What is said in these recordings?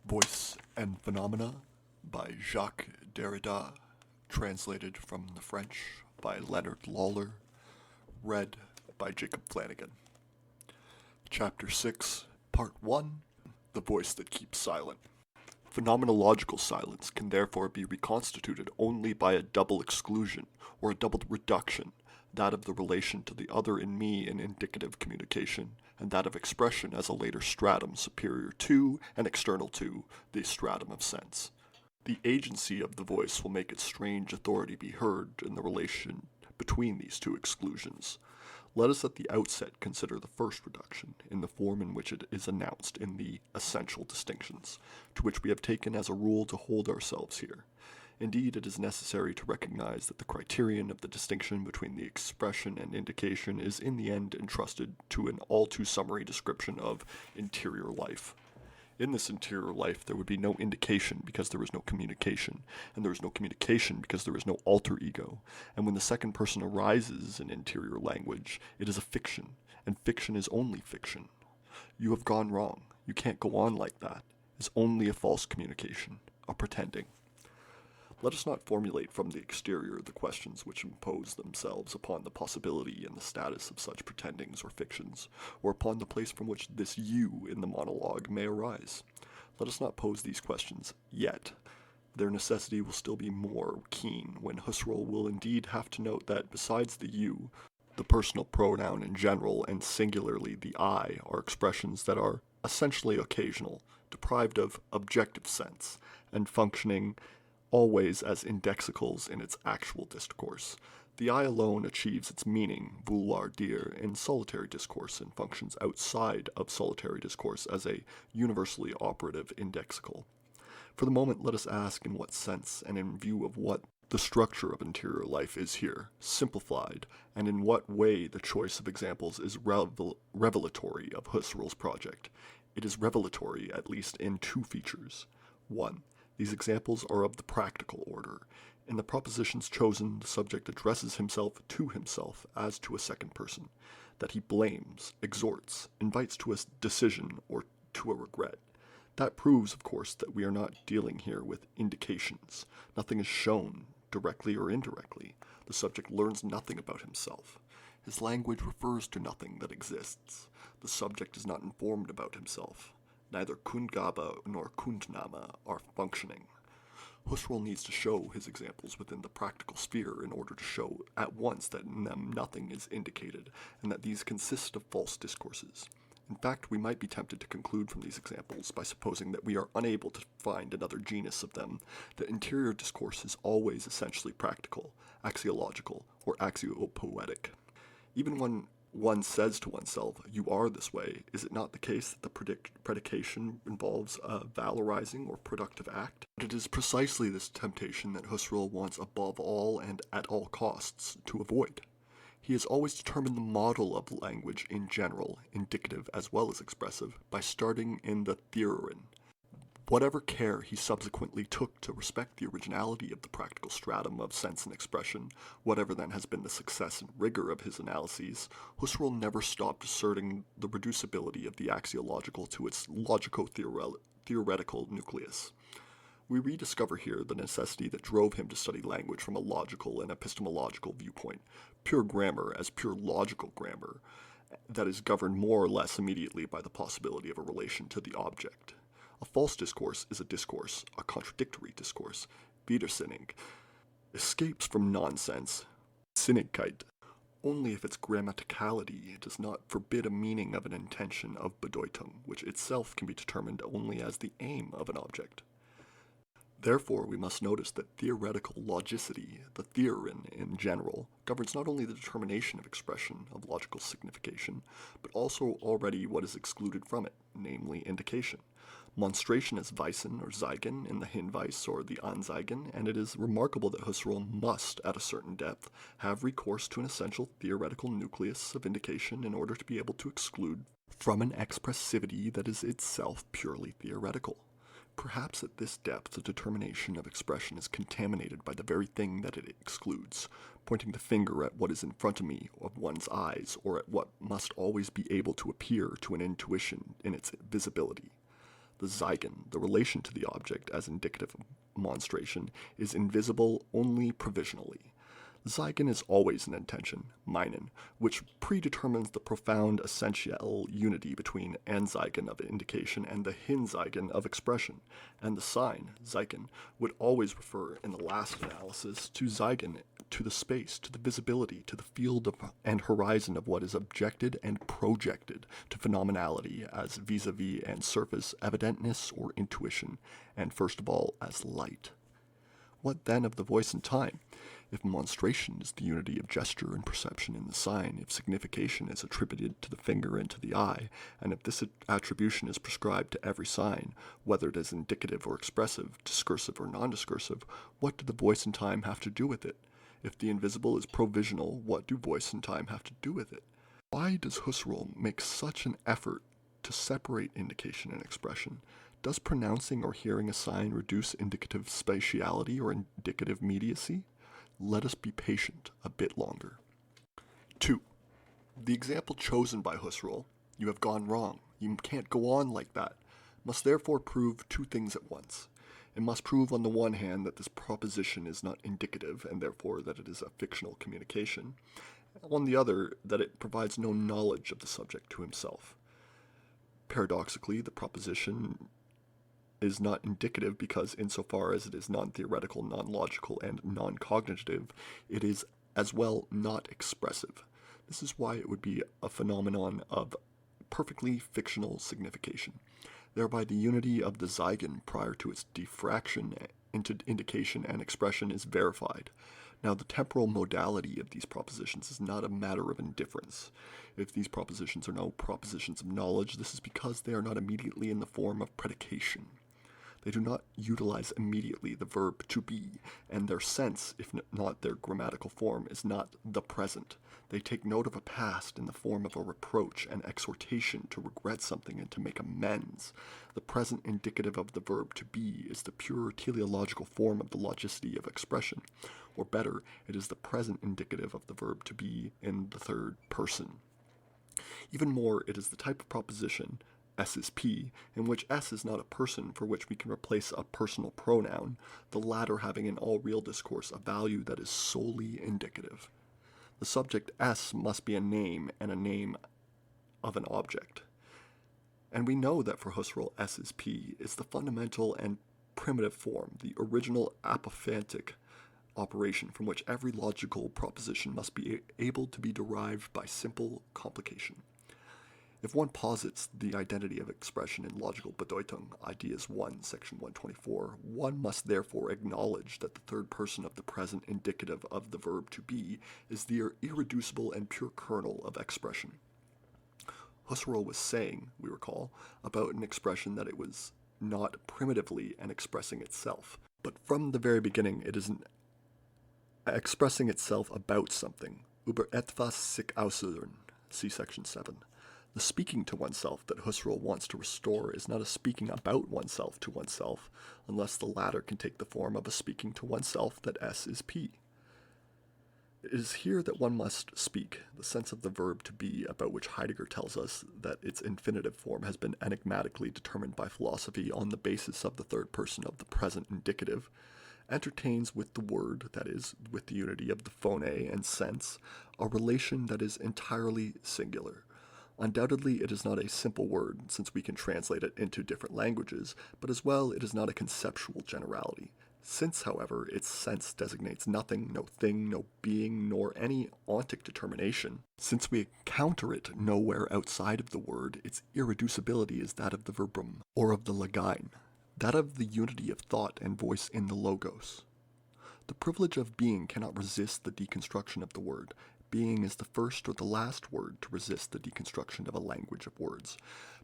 Voice and Phenomena by Jacques Derrida, translated from the French by Leonard Lawlor, read by Jacob Flanagan. Chapter 6, Part 1, The Voice That Keeps Silent. Phenomenological silence can therefore be reconstituted only by a double exclusion, or a double reduction, that of the relation to the other in me in indicative communication, and that of expression as a later stratum superior to and external to the stratum of sense. The agency of the voice will make its strange authority be heard in the relation between these two exclusions. Let us at the outset consider the first reduction in the form in which it is announced in the essential distinctions, to which we have taken as a rule to hold ourselves here. Indeed, it is necessary to recognize that the criterion of the distinction between the expression and indication is in the end entrusted to an all too summary description of interior life. In this interior life, there would be no indication because there is no communication, and there is no communication because there is no alter ego. And when the second person arises in interior language, it is a fiction, and fiction is only fiction. You have gone wrong. You can't go on like that. It's only a false communication, a pretending. Let us not formulate from the exterior the questions which impose themselves upon the possibility and the status of such pretendings or fictions, or upon the place from which this you in the monologue may arise. Let us not pose these questions yet. Their necessity will still be more keen when Husserl will indeed have to note that besides the you, the personal pronoun in general and singularly the I are expressions that are essentially occasional, deprived of objective sense, and functioning always as indexicals in its actual discourse. The I alone achieves its meaning, vouloir dire, in solitary discourse and functions outside of solitary discourse as a universally operative indexical. For the moment, let us ask in what sense and in view of what the structure of interior life is here, simplified, and in what way the choice of examples is revelatory of Husserl's project. It is revelatory, at least in two features. 1. These examples are of the practical order. In the propositions chosen, the subject addresses himself to himself as to a second person, that he blames, exhorts, invites to a decision or to a regret. That proves, of course, that we are not dealing here with indications. Nothing is shown, directly or indirectly. The subject learns nothing about himself. His language refers to nothing that exists. The subject is not informed about himself. Neither Kundgabe nor Kundnahme are functioning. Husserl needs to show his examples within the practical sphere in order to show at once that in them nothing is indicated, and that these consist of false discourses. In fact, we might be tempted to conclude from these examples, by supposing that we are unable to find another genus of them, that interior discourse is always essentially practical, axiological, or axiopoetic. Even when one says to oneself, you are this way, is it not the case that the predication involves a valorizing or productive act? But it is precisely this temptation that Husserl wants above all and at all costs to avoid. He has always determined the model of language in general, indicative as well as expressive, by starting in the theorin. Whatever care he subsequently took to respect the originality of the practical stratum of sense and expression, whatever then has been the success and rigor of his analyses, Husserl never stopped asserting the reducibility of the axiological to its logico-theoretical nucleus. We rediscover here the necessity that drove him to study language from a logical and epistemological viewpoint, pure grammar as pure logical grammar, that is governed more or less immediately by the possibility of a relation to the object. A false discourse is a discourse, a contradictory discourse, Widersinnig, escapes from nonsense, Sinnigkeit, only if its grammaticality does not forbid a meaning of an intention of Bedeutung, which itself can be determined only as the aim of an object. Therefore, we must notice that theoretical logicity, the theorin in general, governs not only the determination of expression of logical signification, but also already what is excluded from it, namely indication. Monstration is Weisen or Zeigen in the Hinweis or the Anzeigen, and it is remarkable that Husserl must, at a certain depth, have recourse to an essential theoretical nucleus of indication in order to be able to exclude from an expressivity that is itself purely theoretical. Perhaps at this depth the determination of expression is contaminated by the very thing that it excludes, pointing the finger at what is in front of me of one's eyes, or at what must always be able to appear to an intuition in its visibility. the Zeigen, the relation to the object as indicative of monstration, is invisible only provisionally. The Zeigen is always an intention, meinen, which predetermines the profound essential unity between Anzeigen of indication and the Hinzeigen of expression, and the sign, Zeigen, would always refer in the last analysis to Zeigen, to the space, to the visibility, to the field of, and horizon of what is objected and projected, to phenomenality as vis-a-vis and surface evidentness or intuition, and first of all as light. What then of the voice and time? If monstration is the unity of gesture and perception in the sign, if signification is attributed to the finger and to the eye, and if this attribution is prescribed to every sign, whether it is indicative or expressive, discursive or non-discursive, what do the voice and time have to do with it? If the invisible is provisional, what do voice and time have to do with it? Why does Husserl make such an effort to separate indication and expression? Does pronouncing or hearing a sign reduce indicative spatiality or indicative mediacy? Let us be patient a bit longer. 2. The example chosen by Husserl, you have gone wrong, you can't go on like that, must therefore prove two things at once. It must prove on the one hand that this proposition is not indicative and therefore that it is a fictional communication, on the other that it provides no knowledge of the subject to himself. Paradoxically, the proposition is not indicative because insofar as it is non-theoretical, non-logical, and non-cognitive, it is as well not expressive. This is why it would be a phenomenon of perfectly fictional signification. Thereby the unity of the Zeigen prior to its diffraction into indication and expression is verified. Now the temporal modality of these propositions is not a matter of indifference. If these propositions are no propositions of knowledge, this is because they are not immediately in the form of predication. They do not utilize immediately the verb to be, and their sense, if not their grammatical form, is not the present. They take note of a past in the form of a reproach and exhortation to regret something and to make amends. The present indicative of the verb to be is the pure teleological form of the logicity of expression, or better, it is the present indicative of the verb to be in the third person. Even more, it is the type of proposition, S is P, in which S is not a person for which we can replace a personal pronoun, the latter having in all real discourse a value that is solely indicative. The subject S must be a name and a name of an object. And we know that for Husserl, S is P is the fundamental and primitive form, the original apophantic operation from which every logical proposition must be able to be derived by simple complication. If one posits the identity of expression in logical Bedeutung, Ideas 1, section 124, one must therefore acknowledge that the third person of the present indicative of the verb to be is the irreducible and pure kernel of expression. Husserl was saying, we recall, about an expression that it was not primitively and expressing itself, but from the very beginning it is expressing itself about something, über etwas sich äußern, see section 7. The speaking to oneself that Husserl wants to restore is not a speaking about oneself to oneself, unless the latter can take the form of a speaking to oneself that S is P. It is here that one must speak, the sense of the verb to be, about which Heidegger tells us that its infinitive form has been enigmatically determined by philosophy on the basis of the third person of the present indicative, entertains with the word, that is, with the unity of the phone and sense, a relation that is entirely singular. Undoubtedly, it is not a simple word, since we can translate it into different languages, but as well it is not a conceptual generality. Since, however, its sense designates nothing, no thing, no being, nor any ontic determination, since we encounter it nowhere outside of the word, its irreducibility is that of the verbum, or of the Legein, that of the unity of thought and voice in the Logos. The privilege of being cannot resist the deconstruction of the word. Being is the first or the last word to resist the deconstruction of a language of words.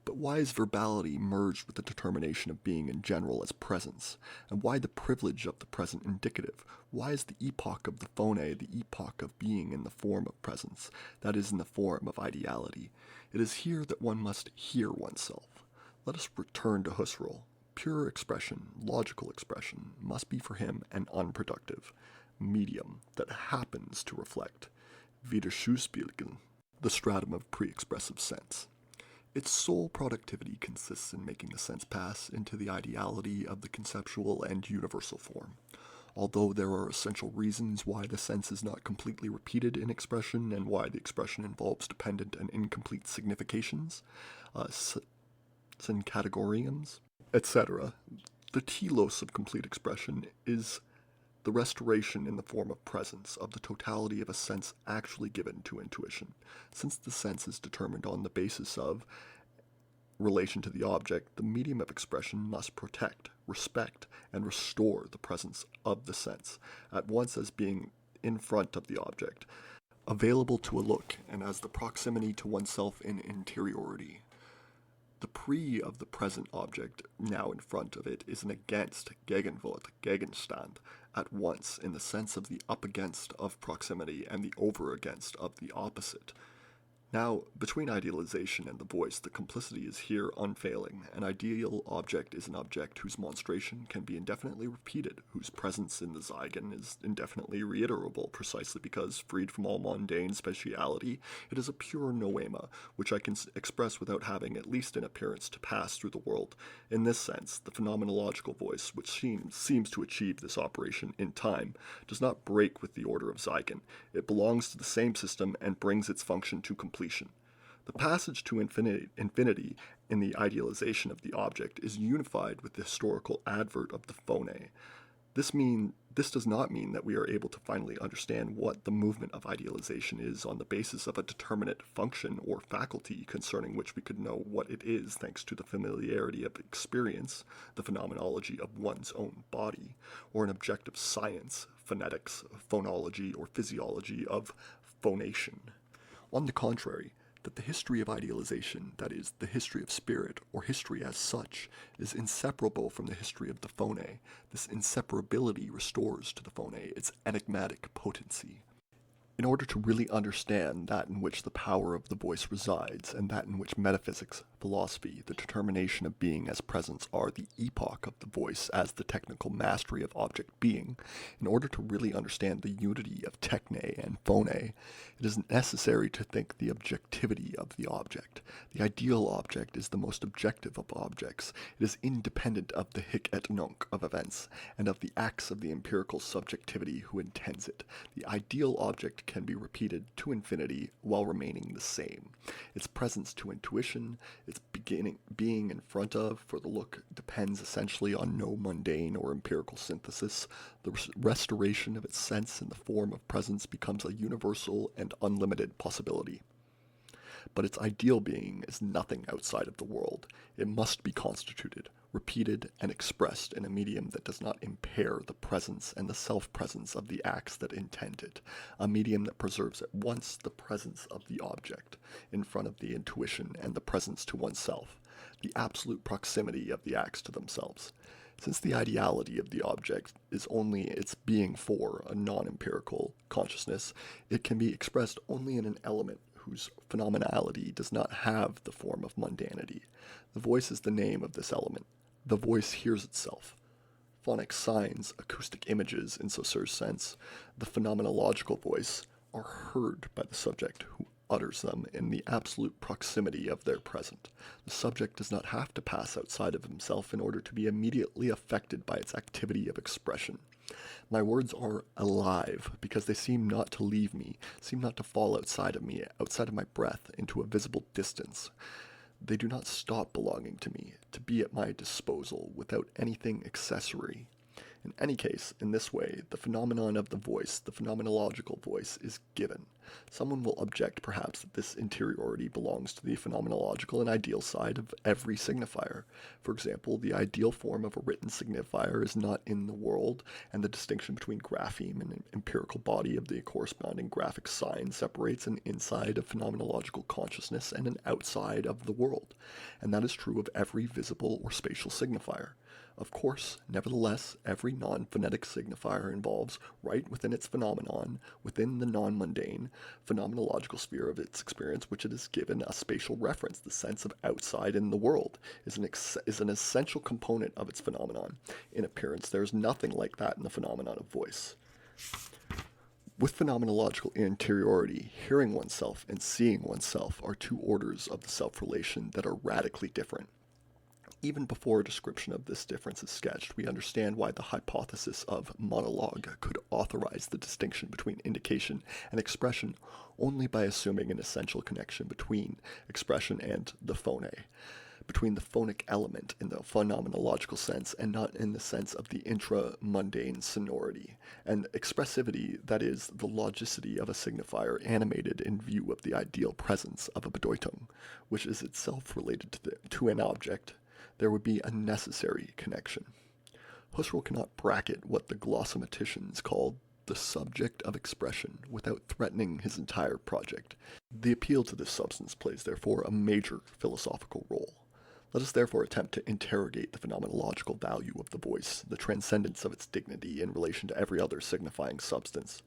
But why is verbality merged with the determination of being in general as presence? And why the privilege of the present indicative? Why is the epoch of the phone the epoch of being in the form of presence, that is, in the form of ideality? It is here that one must hear oneself. Let us return to Husserl. Pure expression, logical expression, must be for him an unproductive medium that happens to reflect Widerspiegeln, the stratum of pre-expressive sense. Its sole productivity consists in making the sense pass into the ideality of the conceptual and universal form. Although there are essential reasons why the sense is not completely repeated in expression and why the expression involves dependent and incomplete significations, syncategoriums, etc., the telos of complete expression is the restoration in the form of presence of the totality of a sense actually given to intuition, since the sense is determined on the basis of relation to the object. The medium of expression must protect, respect, and restore the presence of the sense, at once as being in front of the object, available to a look, and as the proximity to oneself in interiority. The pre of the present object, now in front of it, is an against, Gegenwart, Gegenstand, at once in the sense of the up against of proximity and the over against of the opposite. Now, between idealization and the voice, the complicity is here unfailing. An ideal object is an object whose monstration can be indefinitely repeated, whose presence in the Zygon is indefinitely reiterable, precisely because, freed from all mundane speciality, it is a pure noema, which I can express without having, at least in appearance, to pass through the world. In this sense, the phenomenological voice, which seems to achieve this operation in time, does not break with the order of Zygon. It belongs to the same system and brings its function to completion. The passage to infinity in the idealization of the object is unified with the historical advert of the phone. This does not mean that we are able to finally understand what the movement of idealization is on the basis of a determinate function or faculty concerning which we could know what it is thanks to the familiarity of experience, the phenomenology of one's own body, or an objective science, phonetics, phonology, or physiology of phonation. On the contrary, that the history of idealization, that is, the history of spirit, or history as such, is inseparable from the history of the phone. This inseparability restores to the phone its enigmatic potency. In order to really understand that in which the power of the voice resides, and that in which metaphysics, philosophy, the determination of being as presence are the epoch of the voice as the technical mastery of object being, in order to really understand the unity of techne and phone, it is necessary to think the objectivity of the object. The ideal object is the most objective of objects. It is independent of the hic et nunc of events, and of the acts of the empirical subjectivity who intends it. The ideal object can be repeated to infinity while remaining the same. Its presence to intuition, its being in front of, for the look, depends essentially on no mundane or empirical synthesis. The restoration of its sense in the form of presence becomes a universal and unlimited possibility. But its ideal being is nothing outside of the world. It must be constituted, repeated, and expressed in a medium that does not impair the presence and the self-presence of the acts that intend it, a medium that preserves at once the presence of the object in front of the intuition and the presence to oneself, the absolute proximity of the acts to themselves. Since the ideality of the object is only its being for a non-empirical consciousness, it can be expressed only in an element whose phenomenality does not have the form of mundanity. The voice is the name of this element. The voice hears itself. Phonic signs, acoustic images in Saussure's sense, the phenomenological voice, are heard by the subject who utters them in the absolute proximity of their present. The subject does not have to pass outside of himself in order to be immediately affected by its activity of expression. My words are alive because they seem not to leave me, seem not to fall outside of me, outside of my breath, into a visible distance. They do not stop belonging to me, to be at my disposal without anything accessory. In any case, in this way, the phenomenon of the voice, the phenomenological voice, is given. Someone will object, perhaps, that this interiority belongs to the phenomenological and ideal side of every signifier. For example, the ideal form of a written signifier is not in the world, and the distinction between grapheme and an empirical body of the corresponding graphic sign separates an inside of phenomenological consciousness and an outside of the world. And that is true of every visible or spatial signifier. Of course, nevertheless, every non-phonetic signifier involves, right within its phenomenon, within the non-mundane, phenomenological sphere of its experience, which it is given a spatial reference. The sense of outside in the world is an essential component of its phenomenon. In appearance, there is nothing like that in the phenomenon of voice. With phenomenological interiority, hearing oneself and seeing oneself are two orders of the self-relation that are radically different. Even before a description of this difference is sketched, we understand why the hypothesis of monologue could authorize the distinction between indication and expression only by assuming an essential connection between expression and the phone, between the phonic element in the phenomenological sense and not in the sense of the intra-mundane sonority, and expressivity, that is, the logicity of a signifier animated in view of the ideal presence of a Bedeutung, which is itself related to an object. There would be a necessary connection. Husserl cannot bracket what the glossomaticians call the subject of expression without threatening his entire project. The appeal to this substance plays, therefore, a major philosophical role. Let us therefore attempt to interrogate the phenomenological value of the voice, the transcendence of its dignity in relation to every other signifying substance.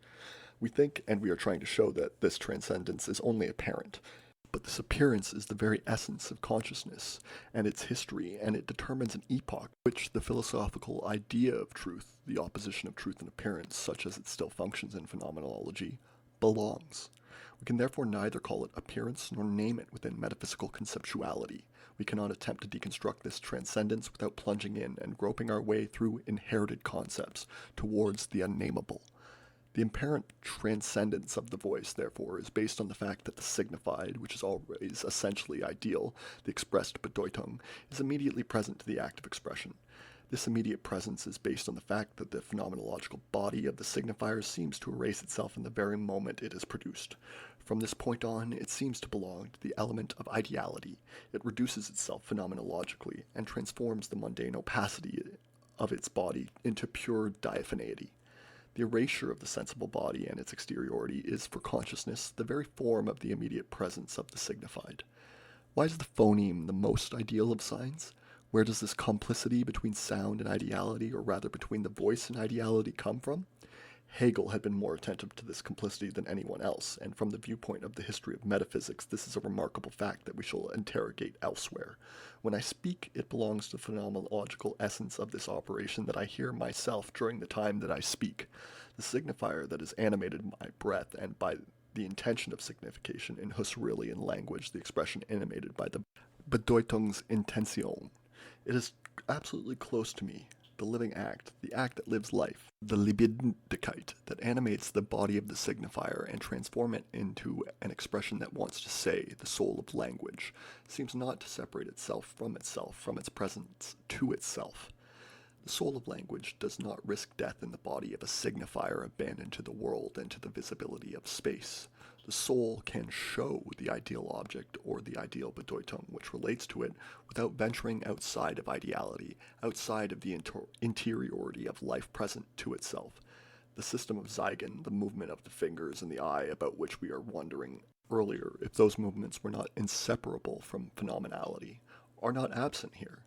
We think, and we are trying to show, that this transcendence is only apparent, but this appearance is the very essence of consciousness and its history, and it determines an epoch which the philosophical idea of truth, the opposition of truth and appearance, such as it still functions in phenomenology, belongs. We can therefore neither call it appearance nor name it within metaphysical conceptuality. We cannot attempt to deconstruct this transcendence without plunging in and groping our way through inherited concepts towards the unnameable. The apparent transcendence of the voice, therefore, is based on the fact that the signified, which is always essentially ideal, the expressed Bedeutung, is immediately present to the act of expression. This immediate presence is based on the fact that the phenomenological body of the signifier seems to erase itself in the very moment it is produced. From this point on, it seems to belong to the element of ideality. It reduces itself phenomenologically and transforms the mundane opacity of its body into pure diaphaneity. The erasure of the sensible body and its exteriority is, for consciousness, the very form of the immediate presence of the signified. Why is the phoneme the most ideal of signs? Where does this complicity between sound and ideality, or rather between the voice and ideality, come from? Hegel had been more attentive to this complicity than anyone else, and from the viewpoint of the history of metaphysics, this is a remarkable fact that we shall interrogate elsewhere. When I speak, it belongs to the phenomenological essence of this operation that I hear myself during the time that I speak. The signifier that is animated by breath and by the intention of signification in Husserlian language, the expression animated by the Bedeutungsintention. It is absolutely close to me, the living act, the act that lives life, the Lebendigkeit that animates the body of the signifier and transforms it into an expression that wants to say, the soul of language, seems not to separate itself, from its presence to itself. The soul of language does not risk death in the body of a signifier abandoned to the world and to the visibility of space. The soul can show the ideal object or the ideal Bedeutung which relates to it without venturing outside of ideality, outside of the interiority of life present to itself. The system of Zeigen, the movement of the fingers and the eye about which we are wondering earlier, if those movements were not inseparable from phenomenality, are not absent here.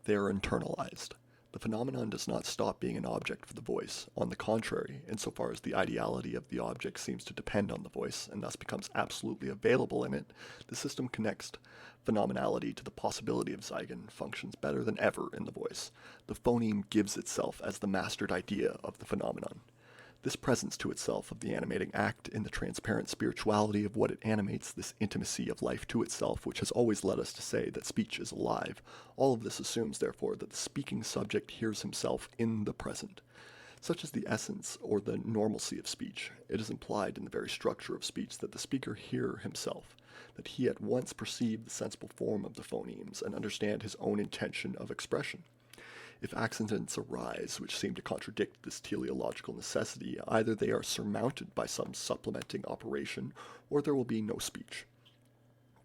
They are internalized. The phenomenon does not stop being an object for the voice. On the contrary, insofar as the ideality of the object seems to depend on the voice, and thus becomes absolutely available in it, the system connects phenomenality to the possibility of Zeigen, functions better than ever in the voice. The phoneme gives itself as the mastered idea of the phenomenon. This presence to itself of the animating act in the transparent spirituality of what it animates, this intimacy of life to itself, which has always led us to say that speech is alive. All of this assumes, therefore, that the speaking subject hears himself in the present. Such is the essence or the normalcy of speech. It is implied in the very structure of speech that the speaker hear himself, that he at once perceive the sensible form of the phonemes and understand his own intention of expression. If accidents arise which seem to contradict this teleological necessity, either they are surmounted by some supplementing operation, or there will be no speech.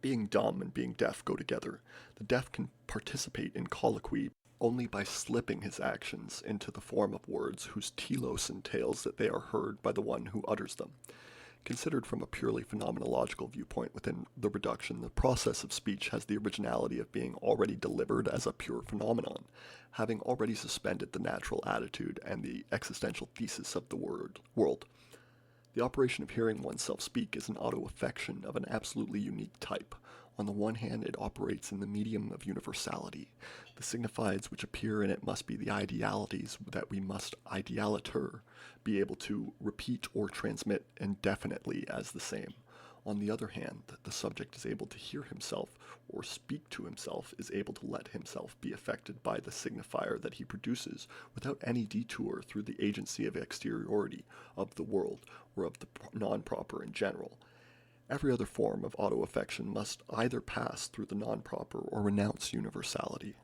Being dumb and being deaf go together. The deaf can participate in colloquy only by slipping his actions into the form of words whose telos entails that they are heard by the one who utters them. Considered from a purely phenomenological viewpoint within the reduction, the process of speech has the originality of being already delivered as a pure phenomenon, having already suspended the natural attitude and the existential thesis of the world. The operation of hearing oneself speak is an auto-affection of an absolutely unique type. On the one hand, it operates in the medium of universality. The signifieds which appear in it must be the idealities that we must idealiter be able to repeat or transmit indefinitely as the same. On the other hand, the subject is able to hear himself or speak to himself, is able to let himself be affected by the signifier that he produces without any detour through the agency of exteriority of the world or of the non-proper in general. Every other form of auto-affection must either pass through the non-proper or renounce universality.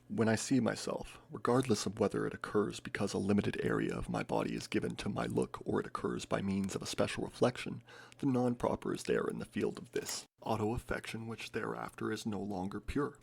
When I see myself, regardless of whether it occurs because a limited area of my body is given to my look or it occurs by means of a special reflection, the non-proper is there in the field of this auto-affection which thereafter is no longer pure.